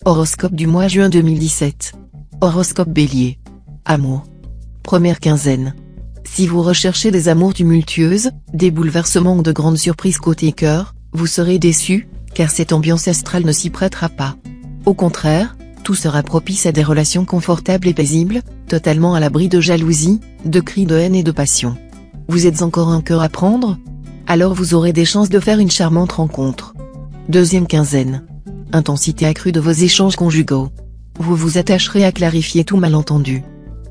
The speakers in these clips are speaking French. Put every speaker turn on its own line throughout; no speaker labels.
Horoscope du mois juin 2017. Horoscope Bélier. Amour. Première quinzaine. Si vous recherchez des amours tumultueuses, des bouleversements ou de grandes surprises côté cœur, vous serez déçu, car cette ambiance astrale ne s'y prêtera pas. Au contraire, tout sera propice à des relations confortables et paisibles, totalement à l'abri de jalousie, de cris de haine et de passion. Vous êtes encore un cœur à prendre? Alors vous aurez des chances de faire une charmante rencontre. Deuxième quinzaine. Intensité accrue de vos échanges conjugaux. Vous vous attacherez à clarifier tout malentendu.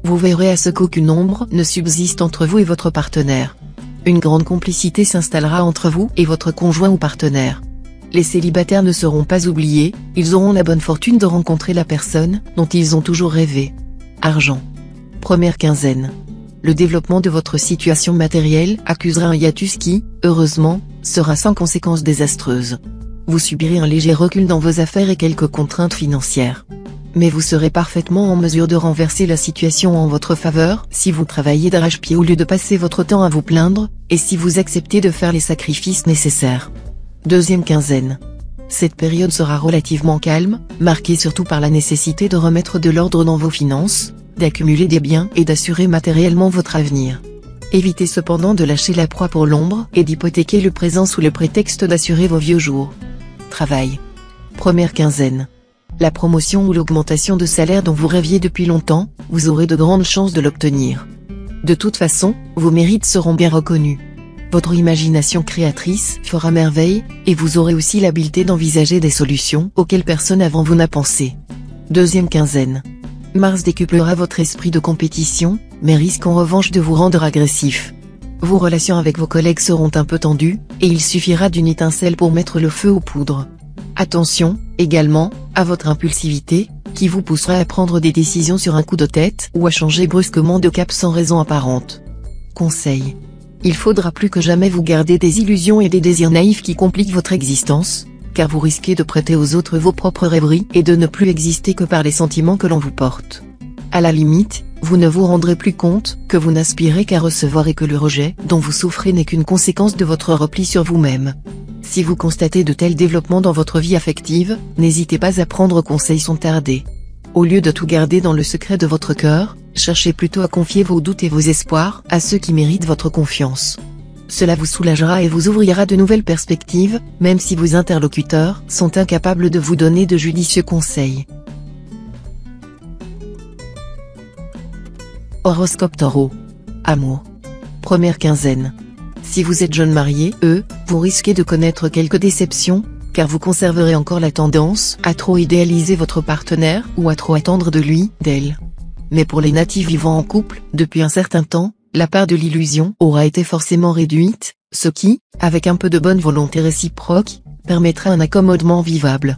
Vous verrez à ce qu'aucune ombre ne subsiste entre vous et votre partenaire. Une grande complicité s'installera entre vous et votre conjoint ou partenaire. Les célibataires ne seront pas oubliés, ils auront la bonne fortune de rencontrer la personne dont ils ont toujours rêvé. Argent. Première quinzaine. Le développement de votre situation matérielle accusera un hiatus qui, heureusement, sera sans conséquences désastreuses. Vous subirez un léger recul dans vos affaires et quelques contraintes financières. Mais vous serez parfaitement en mesure de renverser la situation en votre faveur si vous travaillez d'arrache-pied au lieu de passer votre temps à vous plaindre, et si vous acceptez de faire les sacrifices nécessaires. Deuxième quinzaine. Cette période sera relativement calme, marquée surtout par la nécessité de remettre de l'ordre dans vos finances, d'accumuler des biens et d'assurer matériellement votre avenir. Évitez cependant de lâcher la proie pour l'ombre et d'hypothéquer le présent sous le prétexte d'assurer vos vieux jours. Travail. Première quinzaine. La promotion ou l'augmentation de salaire dont vous rêviez depuis longtemps, vous aurez de grandes chances de l'obtenir. De toute façon, vos mérites seront bien reconnus. Votre imagination créatrice fera merveille, et vous aurez aussi l'habileté d'envisager des solutions auxquelles personne avant vous n'a pensé. Deuxième quinzaine. Mars décuplera votre esprit de compétition, mais risque en revanche de vous rendre agressif. Vos relations avec vos collègues seront un peu tendues, et il suffira d'une étincelle pour mettre le feu aux poudres. Attention, également, à votre impulsivité, qui vous poussera à prendre des décisions sur un coup de tête ou à changer brusquement de cap sans raison apparente. Conseil. Il faudra plus que jamais vous garder des illusions et des désirs naïfs qui compliquent votre existence, car vous risquez de prêter aux autres vos propres rêveries et de ne plus exister que par les sentiments que l'on vous porte. À la limite, vous ne vous rendrez plus compte que vous n'aspirez qu'à recevoir et que le rejet dont vous souffrez n'est qu'une conséquence de votre repli sur vous-même. Si vous constatez de tels développements dans votre vie affective, n'hésitez pas à prendre conseil sans tarder. Au lieu de tout garder dans le secret de votre cœur, cherchez plutôt à confier vos doutes et vos espoirs à ceux qui méritent votre confiance. Cela vous soulagera et vous ouvrira de nouvelles perspectives, même si vos interlocuteurs sont incapables de vous donner de judicieux conseils. Horoscope Taureau. Amour. Première quinzaine. Si vous êtes jeune marié, vous risquez de connaître quelques déceptions, car vous conserverez encore la tendance à trop idéaliser votre partenaire ou à trop attendre de lui, d'elle. Mais pour les natifs vivant en couple, depuis un certain temps, la part de l'illusion aura été forcément réduite, ce qui, avec un peu de bonne volonté réciproque, permettra un accommodement vivable.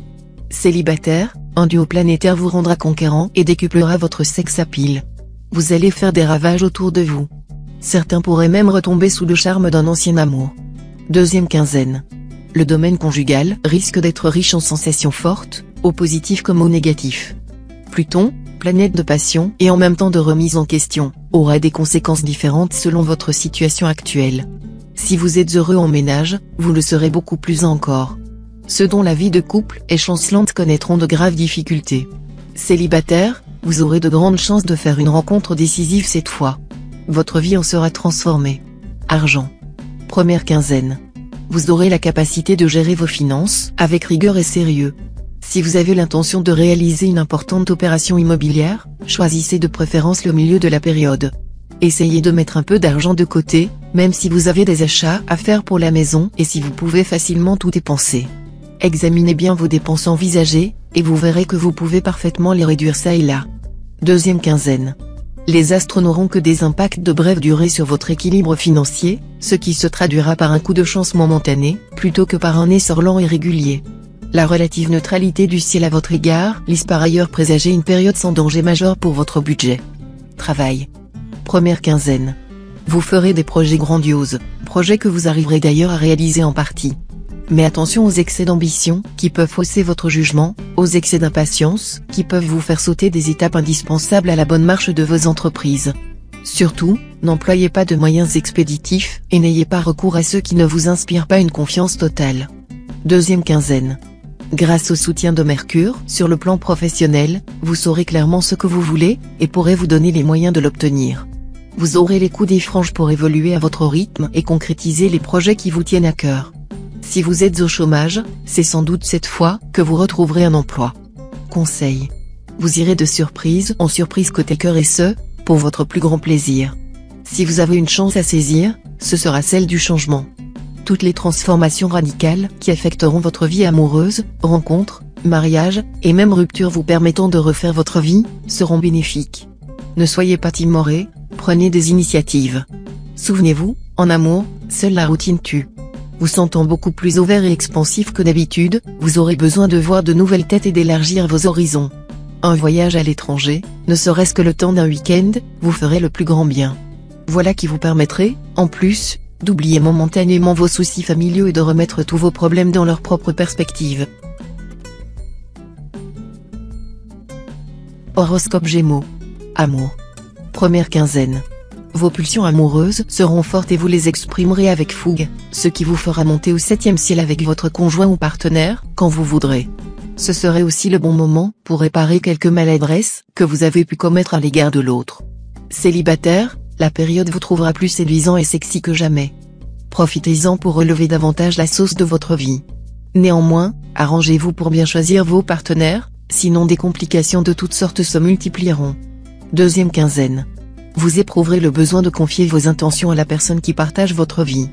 Célibataire, un duo planétaire vous rendra conquérant et décuplera votre sex appeal. Vous allez faire des ravages autour de vous. Certains pourraient même retomber sous le charme d'un ancien amour. Deuxième quinzaine. Le domaine conjugal risque d'être riche en sensations fortes, au positif comme au négatif. Pluton, planète de passion et en même temps de remise en question, aura des conséquences différentes selon votre situation actuelle. Si vous êtes heureux en ménage, vous le serez beaucoup plus encore. Ceux dont la vie de couple est chancelante connaîtront de graves difficultés. Célibataire, vous aurez de grandes chances de faire une rencontre décisive cette fois. Votre vie en sera transformée. Argent. Première quinzaine. Vous aurez la capacité de gérer vos finances avec rigueur et sérieux. Si vous avez l'intention de réaliser une importante opération immobilière, choisissez de préférence le milieu de la période. Essayez de mettre un peu d'argent de côté, même si vous avez des achats à faire pour la maison et si vous pouvez facilement tout dépenser. Examinez bien vos dépenses envisagées, et vous verrez que vous pouvez parfaitement les réduire ça et là. Deuxième quinzaine. Les astres n'auront que des impacts de brève durée sur votre équilibre financier, ce qui se traduira par un coup de chance momentané, plutôt que par un essor lent et régulier. La relative neutralité du ciel à votre égard laisse par ailleurs présager une période sans danger majeur pour votre budget. Travail. Première quinzaine. Vous ferez des projets grandioses, projets que vous arriverez d'ailleurs à réaliser en partie. Mais attention aux excès d'ambition, qui peuvent fausser votre jugement, aux excès d'impatience, qui peuvent vous faire sauter des étapes indispensables à la bonne marche de vos entreprises. Surtout, n'employez pas de moyens expéditifs, et n'ayez pas recours à ceux qui ne vous inspirent pas une confiance totale. Deuxième quinzaine. Grâce au soutien de Mercure, sur le plan professionnel, vous saurez clairement ce que vous voulez, et pourrez vous donner les moyens de l'obtenir. Vous aurez les coups des franges pour évoluer à votre rythme et concrétiser les projets qui vous tiennent à cœur. Si vous êtes au chômage, c'est sans doute cette fois que vous retrouverez un emploi. Conseil. Vous irez de surprise en surprise côté cœur et ce, pour votre plus grand plaisir. Si vous avez une chance à saisir, ce sera celle du changement. Toutes les transformations radicales qui affecteront votre vie amoureuse, rencontres, mariage, et même rupture vous permettant de refaire votre vie, seront bénéfiques. Ne soyez pas timoré, prenez des initiatives. Souvenez-vous, en amour, seule la routine tue. Vous sentant beaucoup plus ouvert et expansif que d'habitude, vous aurez besoin de voir de nouvelles têtes et d'élargir vos horizons. Un voyage à l'étranger, ne serait-ce que le temps d'un week-end, vous ferait le plus grand bien. Voilà qui vous permettrait, en plus, d'oublier momentanément vos soucis familiaux et de remettre tous vos problèmes dans leur propre perspective. Horoscope Gémeaux. Amour. Première quinzaine. Vos pulsions amoureuses seront fortes et vous les exprimerez avec fougue, ce qui vous fera monter au 7e ciel avec votre conjoint ou partenaire, quand vous voudrez. Ce serait aussi le bon moment pour réparer quelques maladresses que vous avez pu commettre à l'égard de l'autre. Célibataire, la période vous trouvera plus séduisant et sexy que jamais. Profitez-en pour relever davantage la sauce de votre vie. Néanmoins, arrangez-vous pour bien choisir vos partenaires, sinon des complications de toutes sortes se multiplieront. Deuxième quinzaine. Vous éprouverez le besoin de confier vos intentions à la personne qui partage votre vie.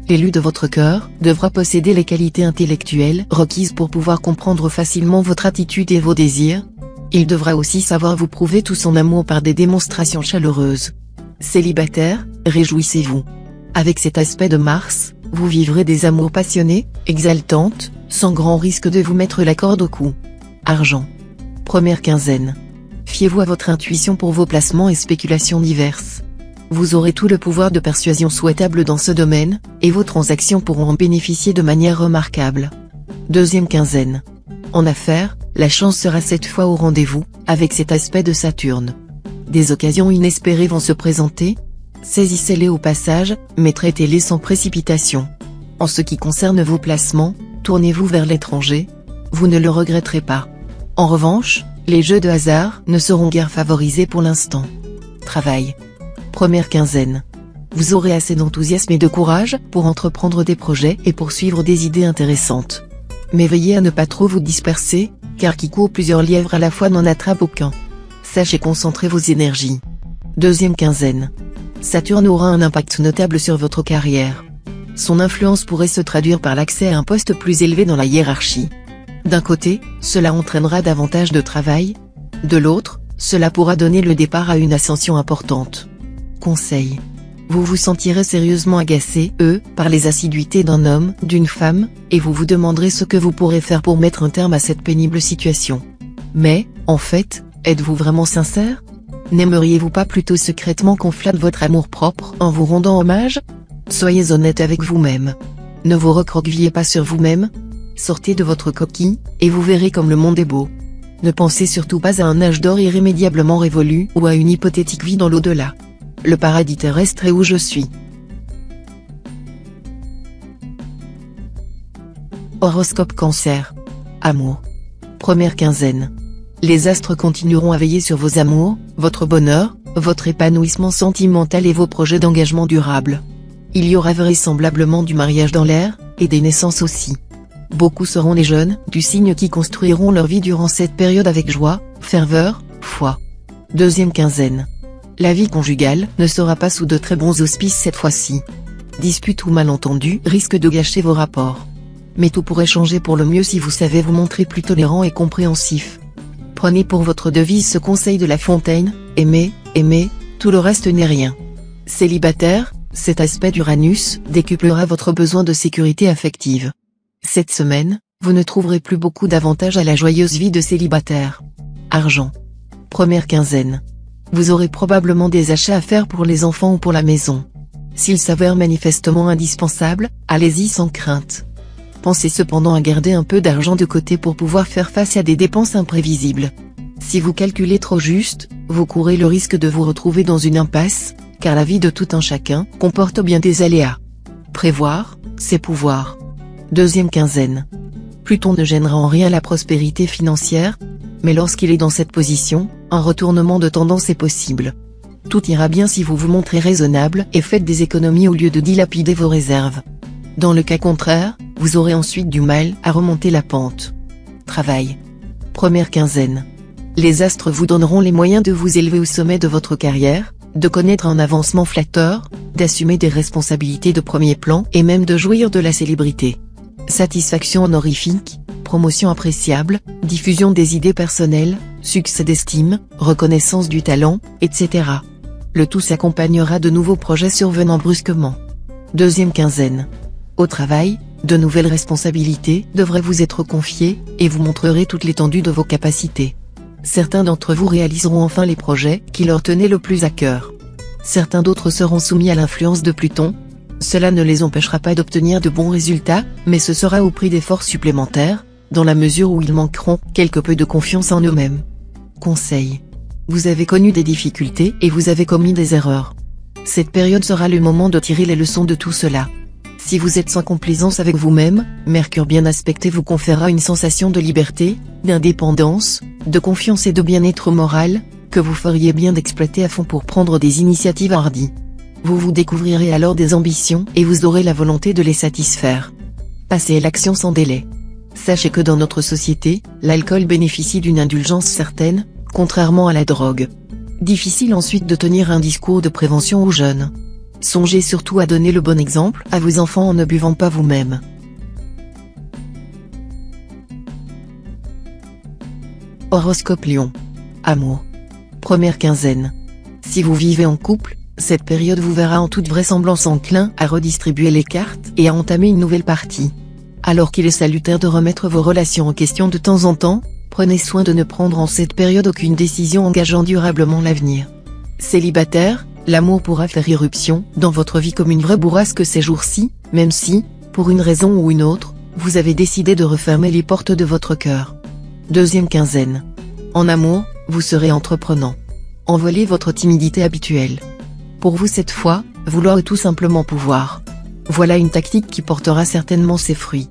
L'élu de votre cœur devra posséder les qualités intellectuelles requises pour pouvoir comprendre facilement votre attitude et vos désirs. Il devra aussi savoir vous prouver tout son amour par des démonstrations chaleureuses. Célibataire, réjouissez-vous. Avec cet aspect de Mars, vous vivrez des amours passionnés, exaltantes, sans grand risque de vous mettre la corde au cou. Argent. Première quinzaine. Fiez-vous à votre intuition pour vos placements et spéculations diverses. Vous aurez tout le pouvoir de persuasion souhaitable dans ce domaine, et vos transactions pourront en bénéficier de manière remarquable. Deuxième quinzaine. En affaires, la chance sera cette fois au rendez-vous, avec cet aspect de Saturne. Des occasions inespérées vont se présenter. Saisissez-les au passage, mais traitez-les sans précipitation. En ce qui concerne vos placements, tournez-vous vers l'étranger. Vous ne le regretterez pas. En revanche, les jeux de hasard ne seront guère favorisés pour l'instant. Travail. Première quinzaine. Vous aurez assez d'enthousiasme et de courage pour entreprendre des projets et poursuivre des idées intéressantes. Mais veillez à ne pas trop vous disperser, car qui court plusieurs lièvres à la fois n'en attrape aucun. Sachez concentrer vos énergies. Deuxième quinzaine. Saturne aura un impact notable sur votre carrière. Son influence pourrait se traduire par l'accès à un poste plus élevé dans la hiérarchie. D'un côté, cela entraînera davantage de travail. De l'autre, cela pourra donner le départ à une ascension importante. Conseil. Vous vous sentirez sérieusement agacé, par les assiduités d'un homme, d'une femme, et vous vous demanderez ce que vous pourrez faire pour mettre un terme à cette pénible situation. Mais, en fait, êtes-vous vraiment sincère? N'aimeriez-vous pas plutôt secrètement qu'on flatte votre amour-propre en vous rendant hommage? Soyez honnête avec vous-même. Ne vous recroquevillez pas sur vous-même. Sortez de votre coquille, et vous verrez comme le monde est beau. Ne pensez surtout pas à un âge d'or irrémédiablement révolu ou à une hypothétique vie dans l'au-delà. Le paradis terrestre est où je suis. Horoscope Cancer. Amour. Première quinzaine. Les astres continueront à veiller sur vos amours, votre bonheur, votre épanouissement sentimental et vos projets d'engagement durable. Il y aura vraisemblablement du mariage dans l'air, et des naissances aussi. Beaucoup seront les jeunes du signe qui construiront leur vie durant cette période avec joie, ferveur, foi. Deuxième quinzaine. La vie conjugale ne sera pas sous de très bons auspices cette fois-ci. Disputes ou malentendus risquent de gâcher vos rapports. Mais tout pourrait changer pour le mieux si vous savez vous montrer plus tolérant et compréhensif. Prenez pour votre devise ce conseil de La Fontaine, aimez, aimez, tout le reste n'est rien. Célibataire, cet aspect d'Uranus décuplera votre besoin de sécurité affective. Cette semaine, vous ne trouverez plus beaucoup d'avantages à la joyeuse vie de célibataire. Argent. Première quinzaine. Vous aurez probablement des achats à faire pour les enfants ou pour la maison. S'ils s'avèrent manifestement indispensables, allez-y sans crainte. Pensez cependant à garder un peu d'argent de côté pour pouvoir faire face à des dépenses imprévisibles. Si vous calculez trop juste, vous courez le risque de vous retrouver dans une impasse, car la vie de tout un chacun comporte bien des aléas. Prévoir, c'est pouvoir. Deuxième quinzaine. Pluton ne gênera en rien la prospérité financière, mais lorsqu'il est dans cette position, un retournement de tendance est possible. Tout ira bien si vous vous montrez raisonnable et faites des économies au lieu de dilapider vos réserves. Dans le cas contraire, vous aurez ensuite du mal à remonter la pente. Travail. Première quinzaine. Les astres vous donneront les moyens de vous élever au sommet de votre carrière, de connaître un avancement flatteur, d'assumer des responsabilités de premier plan et même de jouir de la célébrité. Satisfaction honorifique, promotion appréciable, diffusion des idées personnelles, succès d'estime, reconnaissance du talent, etc. Le tout s'accompagnera de nouveaux projets survenant brusquement. Deuxième quinzaine. Au travail, de nouvelles responsabilités devraient vous être confiées, et vous montrerez toute l'étendue de vos capacités. Certains d'entre vous réaliseront enfin les projets qui leur tenaient le plus à cœur. Certains d'autres seront soumis à l'influence de Pluton. Cela ne les empêchera pas d'obtenir de bons résultats, mais ce sera au prix d'efforts supplémentaires, dans la mesure où ils manqueront quelque peu de confiance en eux-mêmes. Conseil. Vous avez connu des difficultés et vous avez commis des erreurs. Cette période sera le moment de tirer les leçons de tout cela. Si vous êtes sans complaisance avec vous-même, Mercure bien aspecté vous conférera une sensation de liberté, d'indépendance, de confiance et de bien-être moral, que vous feriez bien d'exploiter à fond pour prendre des initiatives hardies. Vous vous découvrirez alors des ambitions et vous aurez la volonté de les satisfaire. Passez à l'action sans délai. Sachez que dans notre société, l'alcool bénéficie d'une indulgence certaine, contrairement à la drogue. Difficile ensuite de tenir un discours de prévention aux jeunes. Songez surtout à donner le bon exemple à vos enfants en ne buvant pas vous-même. Horoscope Lion. Amour. Première quinzaine. Si vous vivez en couple, cette période vous verra en toute vraisemblance enclin à redistribuer les cartes et à entamer une nouvelle partie. Alors qu'il est salutaire de remettre vos relations en question de temps en temps, prenez soin de ne prendre en cette période aucune décision engageant durablement l'avenir. Célibataire, l'amour pourra faire irruption dans votre vie comme une vraie bourrasque ces jours-ci, même si, pour une raison ou une autre, vous avez décidé de refermer les portes de votre cœur. Deuxième quinzaine. En amour, vous serez entreprenant. Envolez votre timidité habituelle. Pour vous cette fois, vouloir tout simplement pouvoir. Voilà une tactique qui portera certainement ses fruits.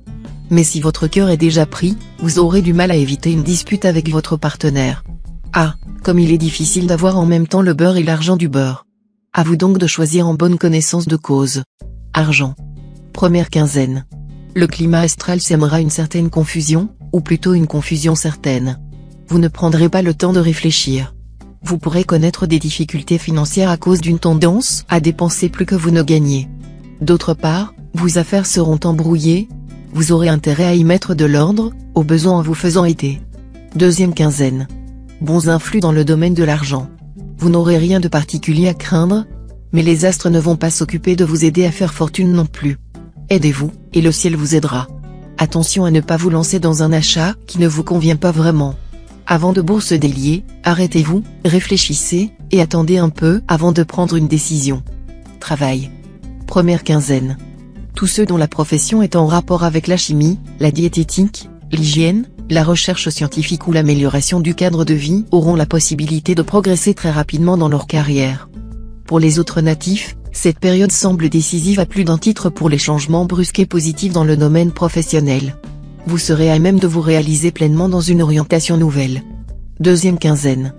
Mais si votre cœur est déjà pris, vous aurez du mal à éviter une dispute avec votre partenaire. Ah, comme il est difficile d'avoir en même temps le beurre et l'argent du beurre. À vous donc de choisir en bonne connaissance de cause. Argent. Première quinzaine. Le climat astral sèmera une certaine confusion, ou plutôt une confusion certaine. Vous ne prendrez pas le temps de réfléchir. Vous pourrez connaître des difficultés financières à cause d'une tendance à dépenser plus que vous ne gagnez. D'autre part, vos affaires seront embrouillées. Vous aurez intérêt à y mettre de l'ordre, au besoin en vous faisant aider. Deuxième quinzaine. Bons influx dans le domaine de l'argent. Vous n'aurez rien de particulier à craindre, mais les astres ne vont pas s'occuper de vous aider à faire fortune non plus. Aidez-vous, et le ciel vous aidera. Attention à ne pas vous lancer dans un achat qui ne vous convient pas vraiment. Avant de bourse délier, arrêtez-vous, réfléchissez, et attendez un peu avant de prendre une décision. Travail. Première quinzaine. Tous ceux dont la profession est en rapport avec la chimie, la diététique, l'hygiène, la recherche scientifique ou l'amélioration du cadre de vie auront la possibilité de progresser très rapidement dans leur carrière. Pour les autres natifs, cette période semble décisive à plus d'un titre pour les changements brusques et positifs dans le domaine professionnel. Vous serez à même de vous réaliser pleinement dans une orientation nouvelle. Deuxième quinzaine.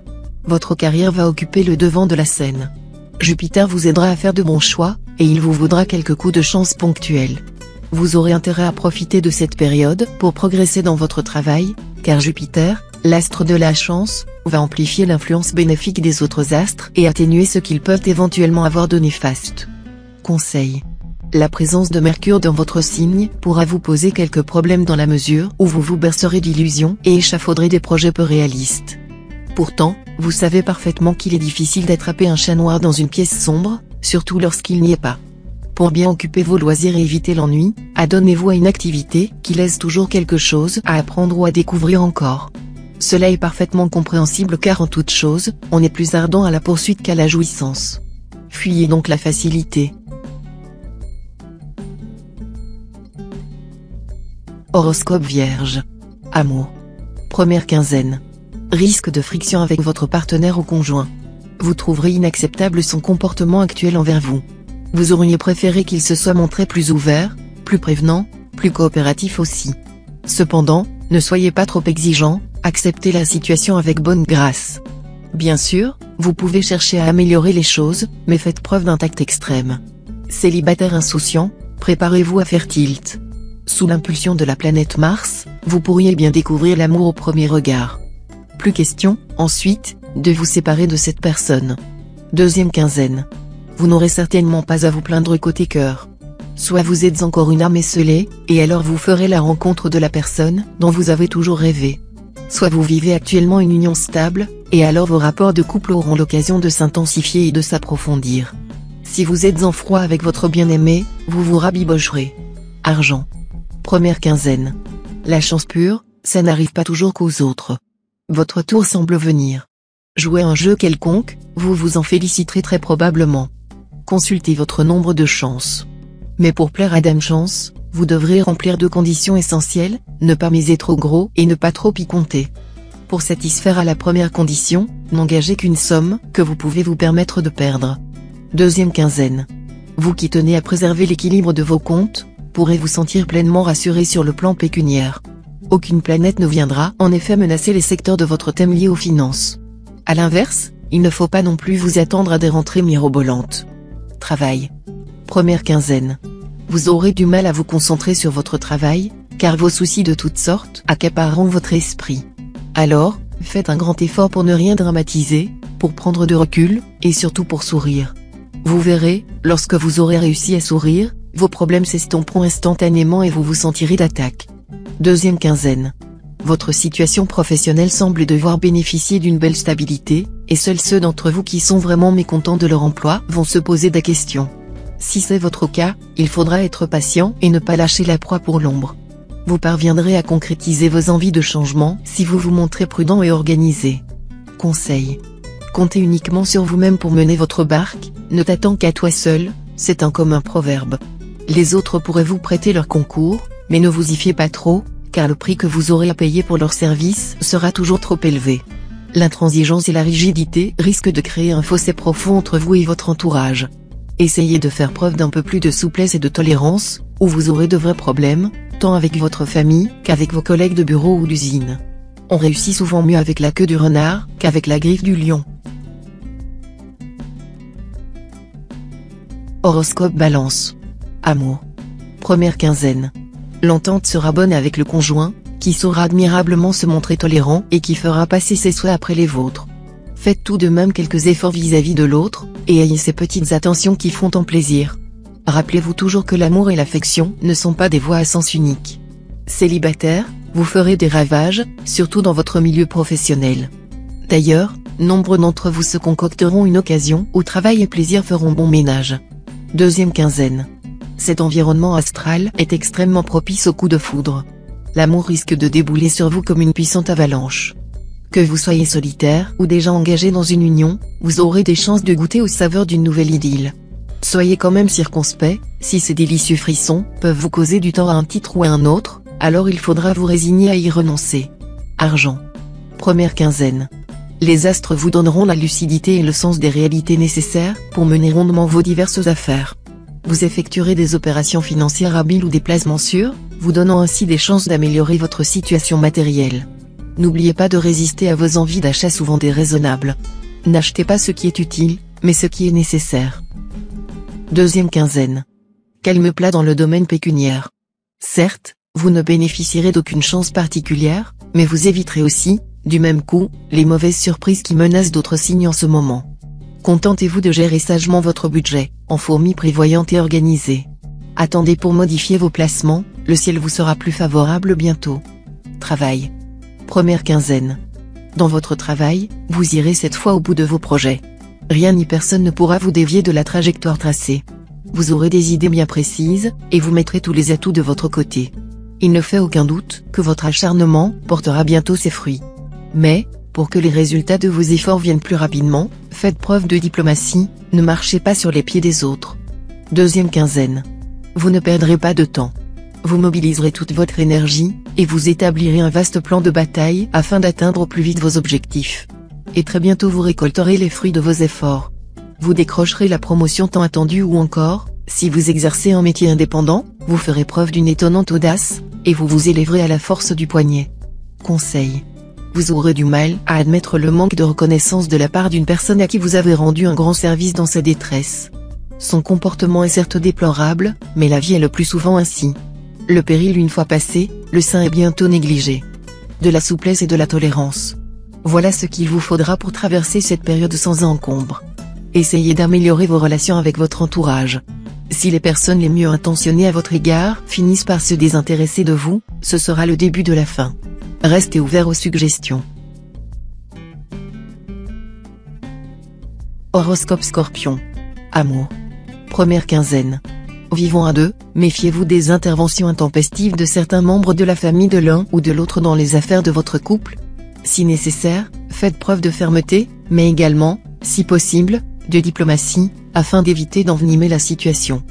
Votre carrière va occuper le devant de la scène. Jupiter vous aidera à faire de bons choix, et il vous vaudra quelques coups de chance ponctuels. Vous aurez intérêt à profiter de cette période pour progresser dans votre travail, car Jupiter, l'astre de la chance, va amplifier l'influence bénéfique des autres astres et atténuer ce qu'ils peuvent éventuellement avoir de néfaste. Conseil. La présence de Mercure dans votre signe pourra vous poser quelques problèmes dans la mesure où vous vous bercerez d'illusions et échafauderez des projets peu réalistes. Pourtant, vous savez parfaitement qu'il est difficile d'attraper un chat noir dans une pièce sombre, surtout lorsqu'il n'y est pas. Pour bien occuper vos loisirs et éviter l'ennui, adonnez-vous à une activité qui laisse toujours quelque chose à apprendre ou à découvrir encore. Cela est parfaitement compréhensible car en toute chose, on est plus ardent à la poursuite qu'à la jouissance. Fuyez donc la facilité. Horoscope Vierge. Amour. Première quinzaine. Risque de friction avec votre partenaire ou conjoint. Vous trouverez inacceptable son comportement actuel envers vous. Vous auriez préféré qu'il se soit montré plus ouvert, plus prévenant, plus coopératif aussi. Cependant, ne soyez pas trop exigeant, acceptez la situation avec bonne grâce. Bien sûr, vous pouvez chercher à améliorer les choses, mais faites preuve d'un tact extrême. Célibataire insouciant, préparez-vous à faire tilt. Sous l'impulsion de la planète Mars, vous pourriez bien découvrir l'amour au premier regard. Plus question, ensuite, de vous séparer de cette personne. Deuxième quinzaine. Vous n'aurez certainement pas à vous plaindre côté cœur. Soit vous êtes encore une âme esselée, et alors vous ferez la rencontre de la personne dont vous avez toujours rêvé. Soit vous vivez actuellement une union stable, et alors vos rapports de couple auront l'occasion de s'intensifier et de s'approfondir. Si vous êtes en froid avec votre bien-aimé, vous vous rabibocherez. Argent. Première quinzaine. La chance pure, ça n'arrive pas toujours qu'aux autres. Votre tour semble venir. Jouez un jeu quelconque, vous vous en féliciterez très probablement. Consultez votre nombre de chances. Mais pour plaire à Dame Chance, vous devrez remplir 2 conditions essentielles, ne pas miser trop gros et ne pas trop y compter. Pour satisfaire à la première condition, n'engagez qu'une somme que vous pouvez vous permettre de perdre. Deuxième quinzaine. Vous qui tenez à préserver l'équilibre de vos comptes, pourrez vous sentir pleinement rassuré sur le plan pécuniaire. Aucune planète ne viendra en effet menacer les secteurs de votre thème liés aux finances. À l'inverse, il ne faut pas non plus vous attendre à des rentrées mirobolantes. Travail. Première quinzaine. Vous aurez du mal à vous concentrer sur votre travail, car vos soucis de toutes sortes accapareront votre esprit. Alors, faites un grand effort pour ne rien dramatiser, pour prendre de recul, et surtout pour sourire. Vous verrez, lorsque vous aurez réussi à sourire, vos problèmes s'estomperont instantanément et vous vous sentirez d'attaque. Deuxième quinzaine. Votre situation professionnelle semble devoir bénéficier d'une belle stabilité, et seuls ceux d'entre vous qui sont vraiment mécontents de leur emploi vont se poser des questions. Si c'est votre cas, il faudra être patient et ne pas lâcher la proie pour l'ombre. Vous parviendrez à concrétiser vos envies de changement si vous vous montrez prudent et organisé. Conseil. Comptez uniquement sur vous-même pour mener votre barque, ne t'attends qu'à toi seul, c'est un commun proverbe. Les autres pourraient vous prêter leur concours, mais ne vous y fiez pas trop, car le prix que vous aurez à payer pour leur service sera toujours trop élevé. L'intransigeance et la rigidité risquent de créer un fossé profond entre vous et votre entourage. Essayez de faire preuve d'un peu plus de souplesse et de tolérance, ou vous aurez de vrais problèmes, tant avec votre famille qu'avec vos collègues de bureau ou d'usine. On réussit souvent mieux avec la queue du renard qu'avec la griffe du lion. Horoscope Balance. Amour. Première quinzaine. L'entente sera bonne avec le conjoint, qui saura admirablement se montrer tolérant et qui fera passer ses souhaits après les vôtres. Faites tout de même quelques efforts vis-à-vis de l'autre, et ayez ces petites attentions qui font tant plaisir. Rappelez-vous toujours que l'amour et l'affection ne sont pas des voies à sens unique. Célibataire, vous ferez des ravages, surtout dans votre milieu professionnel. D'ailleurs, nombre d'entre vous se concocteront une occasion où travail et plaisir feront bon ménage. Deuxième quinzaine. Cet environnement astral est extrêmement propice aux coups de foudre. L'amour risque de débouler sur vous comme une puissante avalanche. Que vous soyez solitaire ou déjà engagé dans une union, vous aurez des chances de goûter aux saveurs d'une nouvelle idylle. Soyez quand même circonspect, si ces délicieux frissons peuvent vous causer du tort à un titre ou à un autre, alors il faudra vous résigner à y renoncer. Argent. Première quinzaine. Les astres vous donneront la lucidité et le sens des réalités nécessaires pour mener rondement vos diverses affaires. Vous effectuerez des opérations financières habiles ou des placements sûrs, vous donnant ainsi des chances d'améliorer votre situation matérielle. N'oubliez pas de résister à vos envies d'achat souvent déraisonnables. N'achetez pas ce qui est utile, mais ce qui est nécessaire. Deuxième quinzaine. Calme plat dans le domaine pécuniaire. Certes, vous ne bénéficierez d'aucune chance particulière, mais vous éviterez aussi, du même coup, les mauvaises surprises qui menacent d'autres signes en ce moment. Contentez-vous de gérer sagement votre budget, en fourmi prévoyante et organisée. Attendez pour modifier vos placements, le ciel vous sera plus favorable bientôt. Travail. Première quinzaine. Dans votre travail, vous irez cette fois au bout de vos projets. Rien ni personne ne pourra vous dévier de la trajectoire tracée. Vous aurez des idées bien précises, et vous mettrez tous les atouts de votre côté. Il ne fait aucun doute que votre acharnement portera bientôt ses fruits. Mais, pour que les résultats de vos efforts viennent plus rapidement, faites preuve de diplomatie, ne marchez pas sur les pieds des autres. Deuxième quinzaine. Vous ne perdrez pas de temps. Vous mobiliserez toute votre énergie, et vous établirez un vaste plan de bataille afin d'atteindre au plus vite vos objectifs. Et très bientôt vous récolterez les fruits de vos efforts. Vous décrocherez la promotion tant attendue ou encore, Si vous exercez un métier indépendant, vous ferez preuve d'une étonnante audace, et vous vous élèverez à la force du poignet. Conseil. Vous aurez du mal à admettre le manque de reconnaissance de la part d'une personne à qui vous avez rendu un grand service dans sa détresse. Son comportement est certes déplorable, mais la vie est le plus souvent ainsi. Le péril une fois passé, le sain est bientôt négligé. De la souplesse et de la tolérance. Voilà ce qu'il vous faudra pour traverser cette période sans encombre. Essayez d'améliorer vos relations avec votre entourage. Si les personnes les mieux intentionnées à votre égard finissent par se désintéresser de vous, ce sera le début de la fin. Restez ouvert aux suggestions. Horoscope Scorpion. Amour. Première quinzaine. Vivons à deux, méfiez-vous des interventions intempestives de certains membres de la famille de l'un ou de l'autre dans les affaires de votre couple. Si nécessaire, faites preuve de fermeté, mais également, si possible, de diplomatie, afin d'éviter d'envenimer la situation.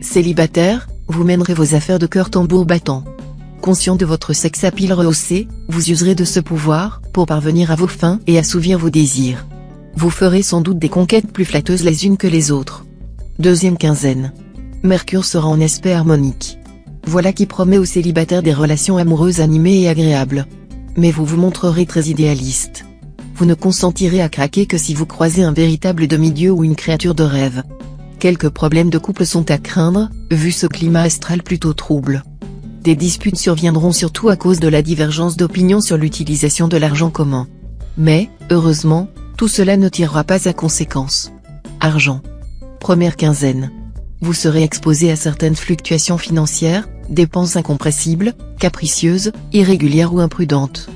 Célibataire, vous mènerez vos affaires de cœur tambour battant. Conscient de votre sex appeal rehaussé, vous userez de ce pouvoir pour parvenir à vos fins et assouvir vos désirs. Vous ferez sans doute des conquêtes plus flatteuses les unes que les autres. Deuxième quinzaine. Mercure sera en aspect harmonique. Voilà qui promet aux célibataires des relations amoureuses animées et agréables. Mais vous vous montrerez très idéaliste. Vous ne consentirez à craquer que si vous croisez un véritable demi-dieu ou une créature de rêve. Quelques problèmes de couple sont à craindre, vu ce climat astral plutôt trouble. Des disputes surviendront surtout à cause de la divergence d'opinion sur l'utilisation de l'argent commun. Mais, heureusement, tout cela ne tirera pas à conséquence. Argent. Première quinzaine. Vous serez exposé à certaines fluctuations financières, dépenses incompressibles, capricieuses, irrégulières ou imprudentes.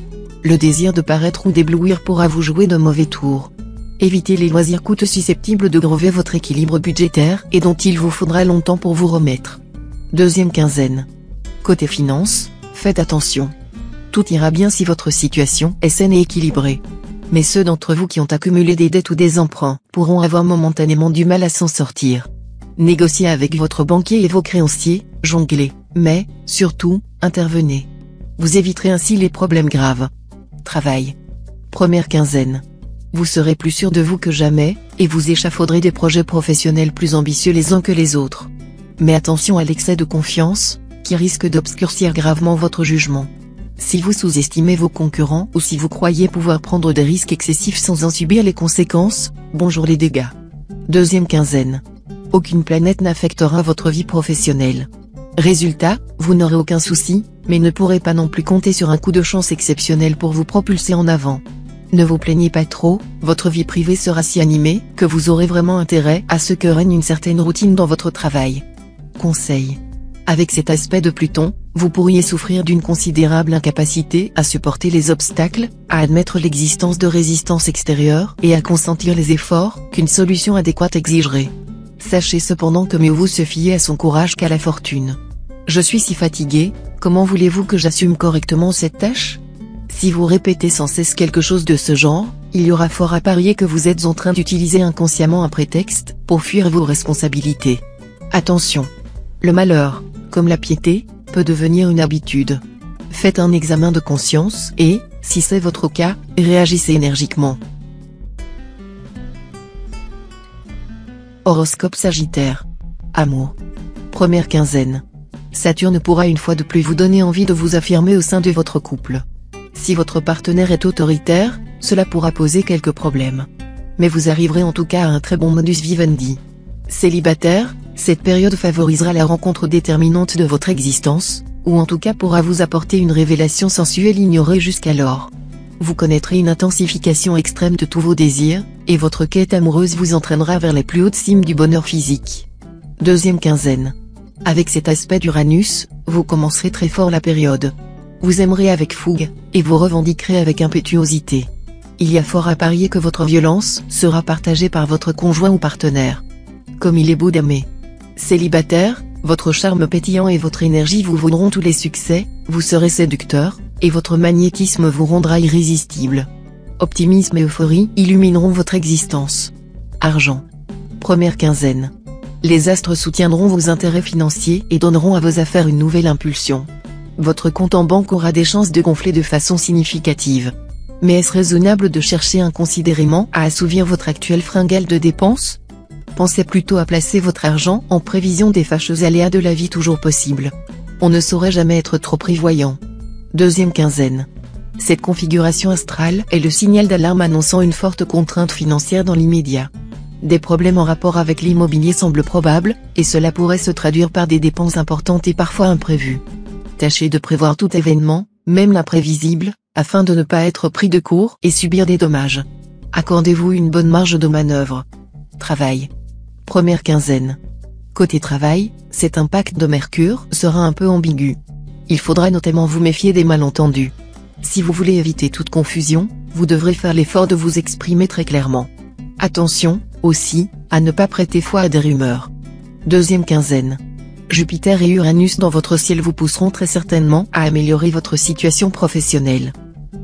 Le désir de paraître ou d'éblouir pourra vous jouer de mauvais tours. Évitez les loisirs coûteux susceptibles de grever votre équilibre budgétaire et dont il vous faudra longtemps pour vous remettre. Deuxième quinzaine. Côté finance, faites attention. Tout ira bien si votre situation est saine et équilibrée. Mais ceux d'entre vous qui ont accumulé des dettes ou des emprunts pourront avoir momentanément du mal à s'en sortir. Négociez avec votre banquier et vos créanciers, jonglez, mais, surtout, intervenez. Vous éviterez ainsi les problèmes graves. Travail. Première quinzaine. Vous serez plus sûr de vous que jamais, et vous échafauderez des projets professionnels plus ambitieux les uns que les autres. Mais attention à l'excès de confiance, qui risque d'obscurcir gravement votre jugement. Si vous sous-estimez vos concurrents ou si vous croyez pouvoir prendre des risques excessifs sans en subir les conséquences, bonjour les dégâts. Deuxième quinzaine. Aucune planète n'affectera votre vie professionnelle. Résultat, vous n'aurez aucun souci, mais ne pourrez pas non plus compter sur un coup de chance exceptionnel pour vous propulser en avant. Ne vous plaignez pas trop, votre vie privée sera si animée que vous aurez vraiment intérêt à ce que règne une certaine routine dans votre travail. Conseil. Avec cet aspect de Pluton, vous pourriez souffrir d'une considérable incapacité à supporter les obstacles, à admettre l'existence de résistance extérieure et à consentir les efforts qu'une solution adéquate exigerait. Sachez cependant que mieux vaut se fier à son courage qu'à la fortune. Je suis si fatigué, comment voulez-vous que j'assume correctement cette tâche ? Si vous répétez sans cesse quelque chose de ce genre, il y aura fort à parier que vous êtes en train d'utiliser inconsciemment un prétexte pour fuir vos responsabilités. Attention. Le malheur, comme la piété, peut devenir une habitude. Faites un examen de conscience et, si c'est votre cas, réagissez énergiquement. Horoscope Sagittaire. Amour. Première quinzaine. Saturne pourra une fois de plus vous donner envie de vous affirmer au sein de votre couple. Si votre partenaire est autoritaire, cela pourra poser quelques problèmes. Mais vous arriverez en tout cas à un très bon modus vivendi. Célibataire, cette période favorisera la rencontre déterminante de votre existence, ou en tout cas pourra vous apporter une révélation sensuelle ignorée jusqu'alors. Vous connaîtrez une intensification extrême de tous vos désirs, et votre quête amoureuse vous entraînera vers les plus hautes cimes du bonheur physique. Deuxième quinzaine. Avec cet aspect d'Uranus, vous commencerez très fort la période. Vous aimerez avec fougue, et vous revendiquerez avec impétuosité. Il y a fort à parier que votre violence sera partagée par votre conjoint ou partenaire. Comme il est beau d'aimer. Célibataire, votre charme pétillant et votre énergie vous vaudront tous les succès, vous serez séducteur, et votre magnétisme vous rendra irrésistible. Optimisme et euphorie illumineront votre existence. Argent. Première quinzaine. Les astres soutiendront vos intérêts financiers et donneront à vos affaires une nouvelle impulsion. Votre compte en banque aura des chances de gonfler de façon significative. Mais est-ce raisonnable de chercher inconsidérément à assouvir votre actuelle fringale de dépenses ? Pensez plutôt à placer votre argent en prévision des fâcheux aléas de la vie toujours possibles. On ne saurait jamais être trop prévoyant. Deuxième quinzaine. Cette configuration astrale est le signal d'alarme annonçant une forte contrainte financière dans l'immédiat. Des problèmes en rapport avec l'immobilier semblent probables, et cela pourrait se traduire par des dépenses importantes et parfois imprévues. Tâchez de prévoir tout événement, même l'imprévisible, afin de ne pas être pris de court et subir des dommages. Accordez-vous une bonne marge de manœuvre. Travail. Première quinzaine. Côté travail, cet impact de Mercure sera un peu ambigu. Il faudra notamment vous méfier des malentendus. Si vous voulez éviter toute confusion, vous devrez faire l'effort de vous exprimer très clairement. Attention, aussi, à ne pas prêter foi à des rumeurs. Deuxième quinzaine. Jupiter et Uranus dans votre ciel vous pousseront très certainement à améliorer votre situation professionnelle.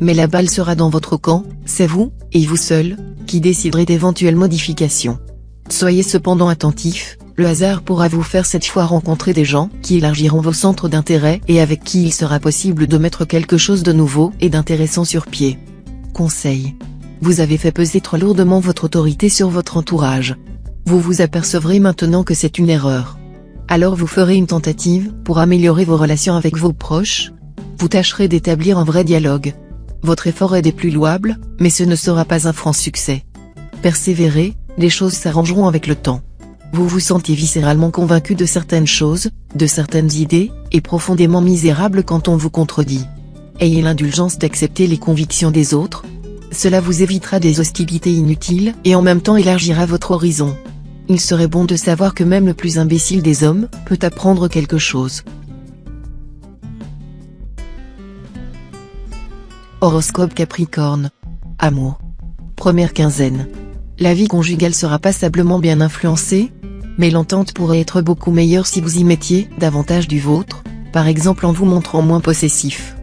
Mais la balle sera dans votre camp, c'est vous, et vous seul, qui déciderez d'éventuelles modifications. Soyez cependant attentif, le hasard pourra vous faire cette fois rencontrer des gens qui élargiront vos centres d'intérêt et avec qui il sera possible de mettre quelque chose de nouveau et d'intéressant sur pied. Conseil. Vous avez fait peser trop lourdement votre autorité sur votre entourage. Vous vous apercevrez maintenant que c'est une erreur. Alors vous ferez une tentative pour améliorer vos relations avec vos proches. Vous tâcherez d'établir un vrai dialogue. Votre effort est des plus louables, mais ce ne sera pas un franc succès. Persévérez, les choses s'arrangeront avec le temps. Vous vous sentez viscéralement convaincu de certaines choses, de certaines idées, et profondément misérable quand on vous contredit. Ayez l'indulgence d'accepter les convictions des autres. Cela vous évitera des hostilités inutiles et en même temps élargira votre horizon. Il serait bon de savoir que même le plus imbécile des hommes peut apprendre quelque chose. Horoscope Capricorne. Amour. Première quinzaine. La vie conjugale sera passablement bien influencée, mais l'entente pourrait être beaucoup meilleure si vous y mettiez davantage du vôtre, par exemple en vous montrant moins possessif.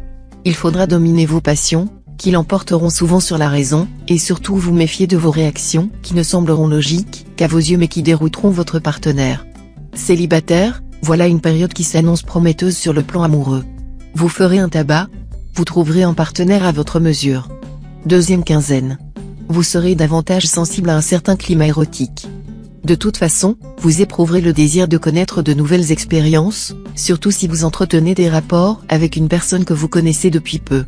Il faudra dominer vos passions, qui l'emporteront souvent sur la raison, et surtout vous méfier de vos réactions, qui ne sembleront logiques qu'à vos yeux mais qui dérouteront votre partenaire. Célibataire, voilà une période qui s'annonce prometteuse sur le plan amoureux. Vous ferez un tabac, vous trouverez un partenaire à votre mesure. Deuxième quinzaine. Vous serez davantage sensible à un certain climat érotique. De toute façon, vous éprouverez le désir de connaître de nouvelles expériences, surtout si vous entretenez des rapports avec une personne que vous connaissez depuis peu.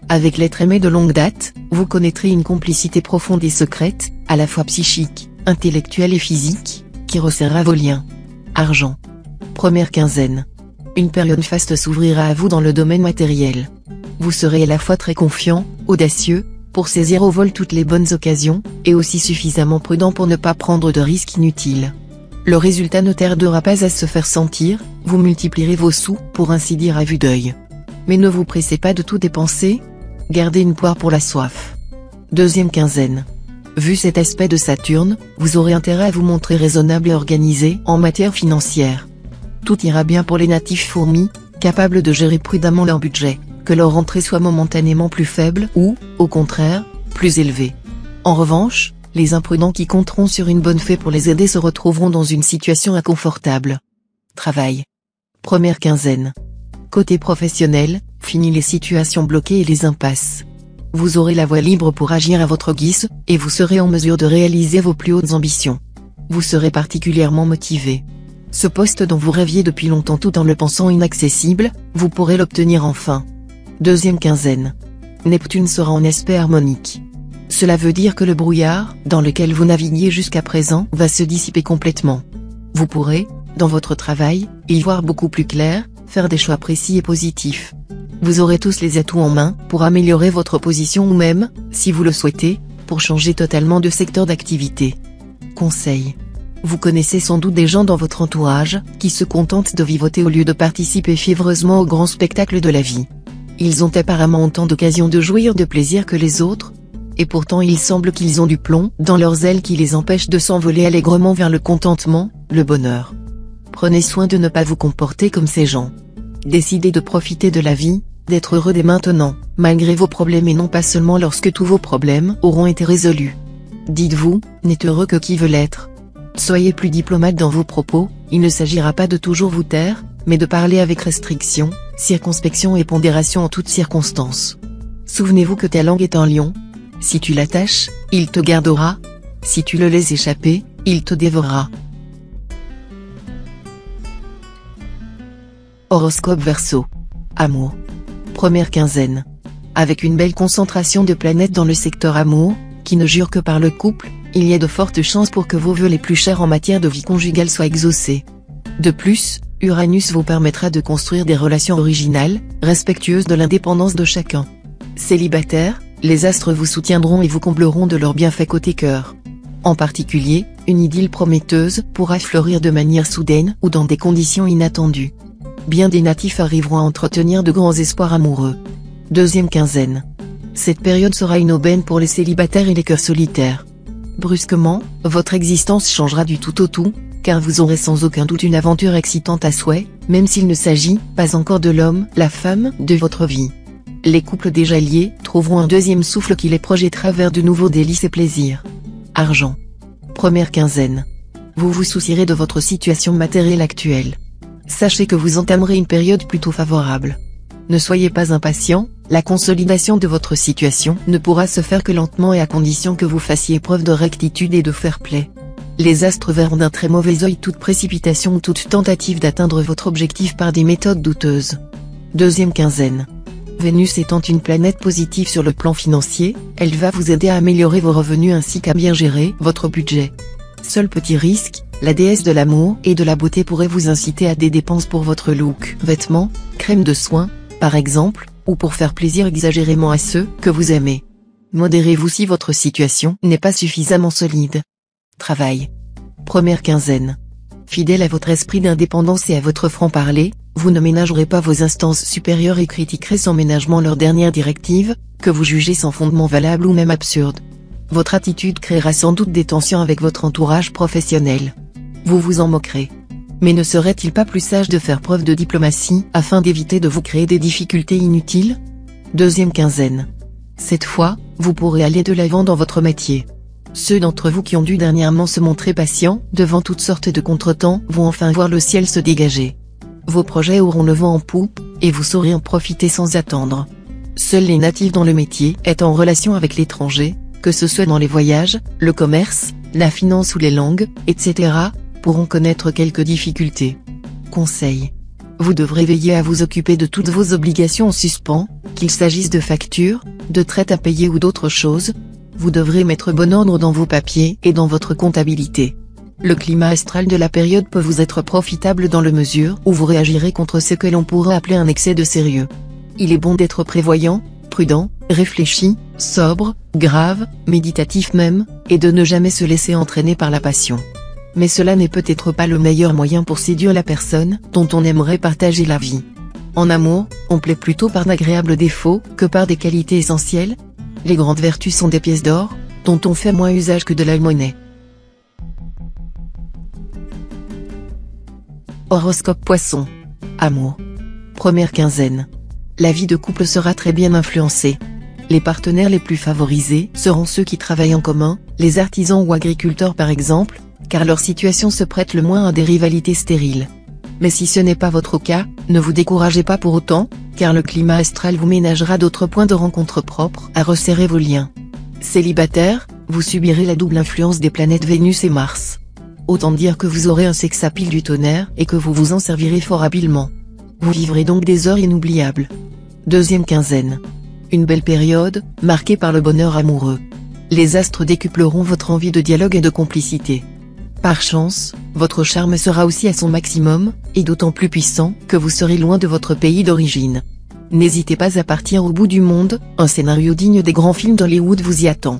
Avec l'être aimé de longue date, vous connaîtrez une complicité profonde et secrète, à la fois psychique, intellectuelle et physique, qui resserrera vos liens. Argent. Première quinzaine. Une période faste s'ouvrira à vous dans le domaine matériel. Vous serez à la fois très confiant, audacieux, pour saisir au vol toutes les bonnes occasions, et aussi suffisamment prudent pour ne pas prendre de risques inutiles. Le résultat ne tardera pas à se faire sentir, vous multiplierez vos sous, pour ainsi dire à vue d'œil. Mais ne vous pressez pas de tout dépenser, gardez une poire pour la soif. Deuxième quinzaine. Vu cet aspect de Saturne, vous aurez intérêt à vous montrer raisonnable et organisé en matière financière. Tout ira bien pour les natifs fourmis, capables de gérer prudemment leur budget, que leur rentrée soit momentanément plus faible ou, au contraire, plus élevée. En revanche, les imprudents qui compteront sur une bonne fée pour les aider se retrouveront dans une situation inconfortable. Travail. Première quinzaine. Côté professionnel, fini les situations bloquées et les impasses. Vous aurez la voie libre pour agir à votre guise, et vous serez en mesure de réaliser vos plus hautes ambitions. Vous serez particulièrement motivé. Ce poste dont vous rêviez depuis longtemps tout en le pensant inaccessible, vous pourrez l'obtenir enfin. Deuxième quinzaine. Neptune sera en aspect harmonique. Cela veut dire que le brouillard, dans lequel vous naviguiez jusqu'à présent, va se dissiper complètement. Vous pourrez, dans votre travail, y voir beaucoup plus clair, faire des choix précis et positifs. Vous aurez tous les atouts en main pour améliorer votre position ou même, si vous le souhaitez, pour changer totalement de secteur d'activité. Conseil. Vous connaissez sans doute des gens dans votre entourage qui se contentent de vivoter au lieu de participer fiévreusement au grand spectacle de la vie. Ils ont apparemment autant d'occasions de jouir de plaisir que les autres, et pourtant il semble qu'ils ont du plomb dans leurs ailes qui les empêche de s'envoler allègrement vers le contentement, le bonheur. Prenez soin de ne pas vous comporter comme ces gens. Décidez de profiter de la vie, d'être heureux dès maintenant, malgré vos problèmes et non pas seulement lorsque tous vos problèmes auront été résolus. Dites-vous, n'est heureux que qui veut l'être. Soyez plus diplomate dans vos propos, il ne s'agira pas de toujours vous taire, mais de parler avec restriction, circonspection et pondération en toutes circonstances. Souvenez-vous que ta langue est un lion. Si tu l'attaches, il te gardera. Si tu le laisses échapper, il te dévorera. Horoscope Verseau. Amour. Première quinzaine. Avec une belle concentration de planètes dans le secteur amour, qui ne jure que par le couple, il y a de fortes chances pour que vos vœux les plus chers en matière de vie conjugale soient exaucés. De plus, Uranus vous permettra de construire des relations originales, respectueuses de l'indépendance de chacun. Célibataire, les astres vous soutiendront et vous combleront de leurs bienfaits côté cœur. En particulier, une idylle prometteuse pourra fleurir de manière soudaine ou dans des conditions inattendues. Bien des natifs arriveront à entretenir de grands espoirs amoureux. Deuxième quinzaine. Cette période sera une aubaine pour les célibataires et les cœurs solitaires. Brusquement, votre existence changera du tout au tout, car vous aurez sans aucun doute une aventure excitante à souhait, même s'il ne s'agit pas encore de l'homme, la femme, de votre vie. Les couples déjà liés trouveront un deuxième souffle qui les projettera vers de nouveaux délices et plaisirs. Argent. Première quinzaine. Vous vous soucierez de votre situation matérielle actuelle. Sachez que vous entamerez une période plutôt favorable. Ne soyez pas impatient, la consolidation de votre situation ne pourra se faire que lentement et à condition que vous fassiez preuve de rectitude et de fair-play. Les astres verront d'un très mauvais œil toute précipitation ou toute tentative d'atteindre votre objectif par des méthodes douteuses. Deuxième quinzaine. Vénus étant une planète positive sur le plan financier, elle va vous aider à améliorer vos revenus ainsi qu'à bien gérer votre budget. Seul petit risque, la déesse de l'amour et de la beauté pourrait vous inciter à des dépenses pour votre look, vêtements, crème de soins, par exemple, ou pour faire plaisir exagérément à ceux que vous aimez. Modérez-vous si votre situation n'est pas suffisamment solide. Travail. Première quinzaine. Fidèle à votre esprit d'indépendance et à votre franc-parler, vous ne ménagerez pas vos instances supérieures et critiquerez sans ménagement leurs dernières directives, que vous jugez sans fondement valable ou même absurde. Votre attitude créera sans doute des tensions avec votre entourage professionnel. Vous vous en moquerez. Mais ne serait-il pas plus sage de faire preuve de diplomatie afin d'éviter de vous créer des difficultés inutiles? Deuxième quinzaine. Cette fois, vous pourrez aller de l'avant dans votre métier. Ceux d'entre vous qui ont dû dernièrement se montrer patients devant toutes sortes de contretemps vont enfin voir le ciel se dégager. Vos projets auront le vent en poupe, et vous saurez en profiter sans attendre. Seuls les natifs dans le métier étant en relation avec l'étranger, que ce soit dans les voyages, le commerce, la finance ou les langues, etc., pourront connaître quelques difficultés. Conseil. Vous devrez veiller à vous occuper de toutes vos obligations en suspens, qu'il s'agisse de factures, de traites à payer ou d'autres choses. Vous devrez mettre bon ordre dans vos papiers et dans votre comptabilité. Le climat astral de la période peut vous être profitable dans la mesure où vous réagirez contre ce que l'on pourrait appeler un excès de sérieux. Il est bon d'être prévoyant, prudent, réfléchi, sobre, grave, méditatif même, et de ne jamais se laisser entraîner par la passion. Mais cela n'est peut-être pas le meilleur moyen pour séduire la personne dont on aimerait partager la vie. En amour, on plaît plutôt par d'agréables défauts que par des qualités essentielles. Les grandes vertus sont des pièces d'or, dont on fait moins usage que de la monnaie. Horoscope Poisson. Amour. Première quinzaine. La vie de couple sera très bien influencée. Les partenaires les plus favorisés seront ceux qui travaillent en commun, les artisans ou agriculteurs par exemple, car leur situation se prête le moins à des rivalités stériles. Mais si ce n'est pas votre cas, ne vous découragez pas pour autant, car le climat astral vous ménagera d'autres points de rencontre propres à resserrer vos liens. Célibataire, vous subirez la double influence des planètes Vénus et Mars. Autant dire que vous aurez un sex-appeal du tonnerre et que vous vous en servirez fort habilement. Vous vivrez donc des heures inoubliables. Deuxième quinzaine. Une belle période, marquée par le bonheur amoureux. Les astres décupleront votre envie de dialogue et de complicité. Par chance, votre charme sera aussi à son maximum, et d'autant plus puissant que vous serez loin de votre pays d'origine. N'hésitez pas à partir au bout du monde, un scénario digne des grands films d'Hollywood vous y attend.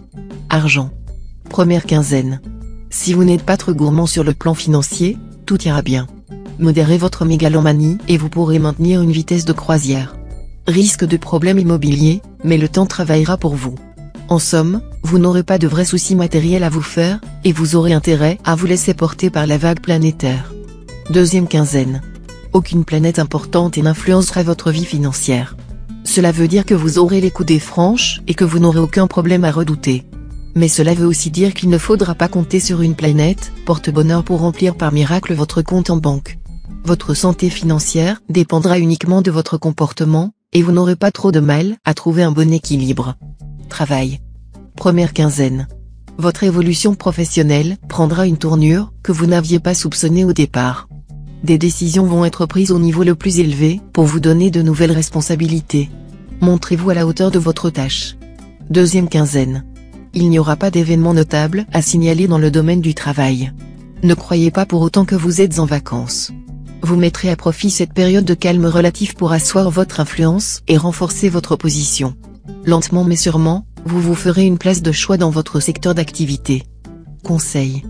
Argent. Première quinzaine. Si vous n'êtes pas trop gourmand sur le plan financier, tout ira bien. Modérez votre mégalomanie et vous pourrez maintenir une vitesse de croisière. Risque de problèmes immobiliers, mais le temps travaillera pour vous. En somme, vous n'aurez pas de vrais soucis matériels à vous faire, et vous aurez intérêt à vous laisser porter par la vague planétaire. Deuxième quinzaine. Aucune planète importante n'influencera votre vie financière. Cela veut dire que vous aurez les coudées franches et que vous n'aurez aucun problème à redouter. Mais cela veut aussi dire qu'il ne faudra pas compter sur une planète porte-bonheur pour remplir par miracle votre compte en banque. Votre santé financière dépendra uniquement de votre comportement, et vous n'aurez pas trop de mal à trouver un bon équilibre. Travail. Première quinzaine. Votre évolution professionnelle prendra une tournure que vous n'aviez pas soupçonnée au départ. Des décisions vont être prises au niveau le plus élevé pour vous donner de nouvelles responsabilités. Montrez-vous à la hauteur de votre tâche. Deuxième quinzaine. Il n'y aura pas d'événements notables à signaler dans le domaine du travail. Ne croyez pas pour autant que vous êtes en vacances. Vous mettrez à profit cette période de calme relatif pour asseoir votre influence et renforcer votre position. Lentement mais sûrement, vous vous ferez une place de choix dans votre secteur d'activité. Conseil.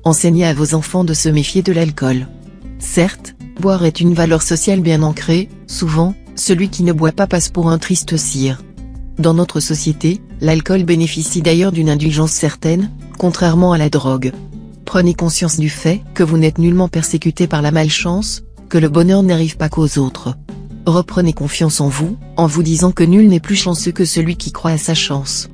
Enseignez à vos enfants de se méfier de l'alcool. Certes, boire est une valeur sociale bien ancrée, souvent, celui qui ne boit pas passe pour un triste cire. Dans notre société, l'alcool bénéficie d'ailleurs d'une indulgence certaine, contrairement à la drogue. Prenez conscience du fait que vous n'êtes nullement persécuté par la malchance, que le bonheur n'arrive pas qu'aux autres. Reprenez confiance en vous disant que nul n'est plus chanceux que celui qui croit à sa chance.